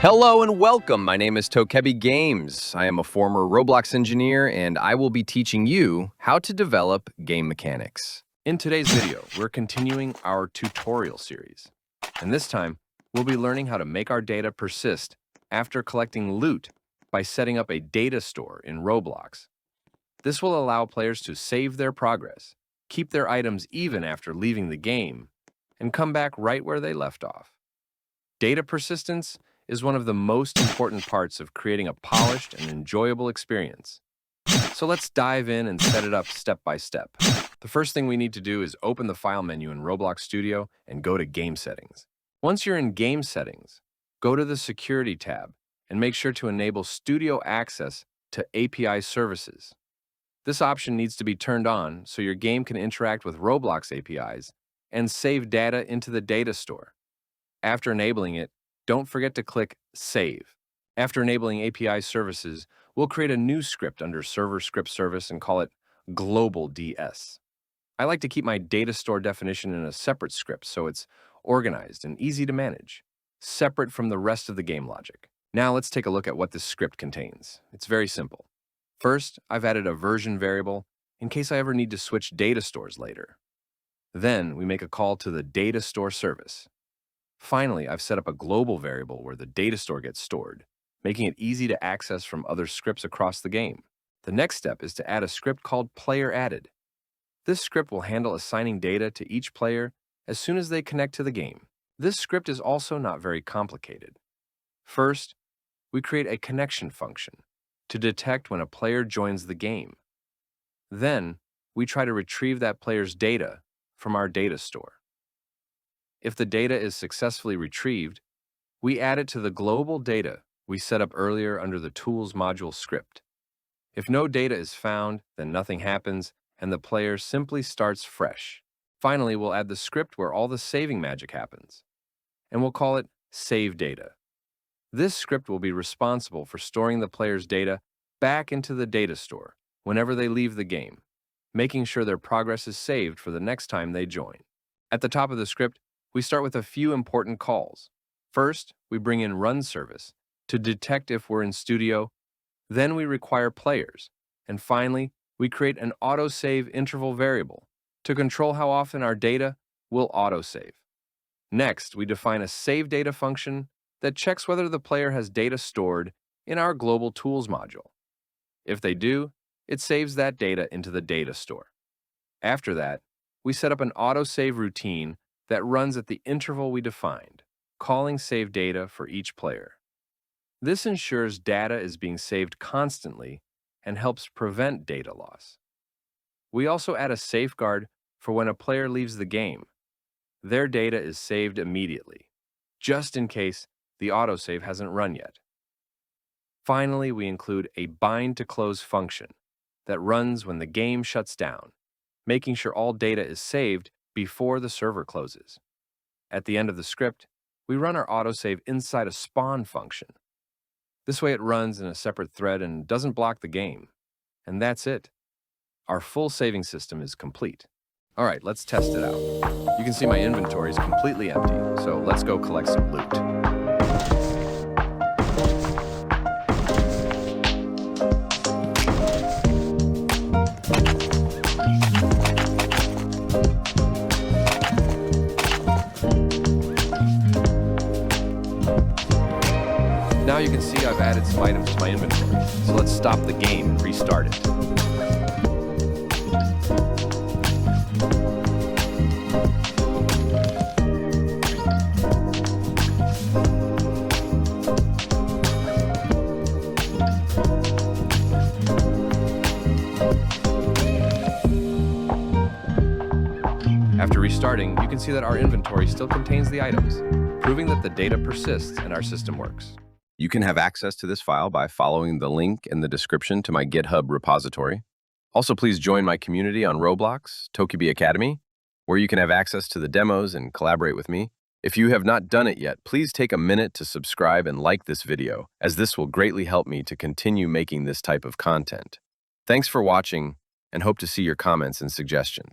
Hello and welcome. My name is Tokebi Games. I am a former Roblox engineer and I will be teaching you how to develop game mechanics. In today's video, we're continuing our tutorial series. And this time, we'll be learning how to make our data persist after collecting loot by setting up a data store in Roblox. This will allow players to save their progress, keep their items even after leaving the game, and come back right where they left off. Data persistence is one of the most important parts of creating a polished and enjoyable experience. So let's dive in and set it up step by step. The first thing we need to do is open the File menu in Roblox Studio and go to Game Settings. Once you're in Game Settings, go to the Security tab and make sure to enable Studio access to API services. This option needs to be turned on so your game can interact with Roblox APIs and save data into the data store. After enabling it, don't forget to click Save. After enabling API services, we'll create a new script under Server Script Service and call it Global DS. I like to keep my data store definition in a separate script so it's organized and easy to manage, separate from the rest of the game logic. Now let's take a look at what this script contains. It's very simple. First, I've added a version variable in case I ever need to switch data stores later. Then we make a call to the data store service. Finally, I've set up a global variable where the data store gets stored, making it easy to access from other scripts across the game. The next step is to add a script called PlayerAdded. This script will handle assigning data to each player as soon as they connect to the game. This script is also not very complicated. First, we create a connection function to detect when a player joins the game. Then, we try to retrieve that player's data from our data store. If the data is successfully retrieved, we add it to the global data we set up earlier under the Tools module script. If no data is found, then nothing happens, and the player simply starts fresh. Finally, we'll add the script where all the saving magic happens, and we'll call it Save Data. This script will be responsible for storing the player's data back into the data store whenever they leave the game, making sure their progress is saved for the next time they join. At the top of the script, we start with a few important calls. First, we bring in Run Service to detect if we're in Studio. Then we require players. And finally, we create an autosave interval variable to control how often our data will autosave. Next, we define a Save Data function that checks whether the player has data stored in our Global Tools module. If they do, it saves that data into the data store. After that, we set up an autosave routine that runs at the interval we defined, calling save data for each player. This ensures data is being saved constantly and helps prevent data loss. We also add a safeguard for when a player leaves the game. Their data is saved immediately, just in case the autosave hasn't run yet. Finally, we include a bind to close function that runs when the game shuts down, making sure all data is saved before the server closes. At the end of the script, we run our autosave inside a spawn function. This way it runs in a separate thread and doesn't block the game. And that's it. Our full saving system is complete. All right, let's test it out. You can see my inventory is completely empty, so let's go collect some loot. Now you can see I've added some items to my inventory, so let's stop the game and restart it. After restarting, you can see that our inventory still contains the items, proving that the data persists and our system works. You can have access to this file by following the link in the description to my GitHub repository. Also, please join my community on Roblox, Tokebi Academy, where you can have access to the demos and collaborate with me. If you have not done it yet, please take a minute to subscribe and like this video, as this will greatly help me to continue making this type of content. Thanks for watching, and hope to see your comments and suggestions.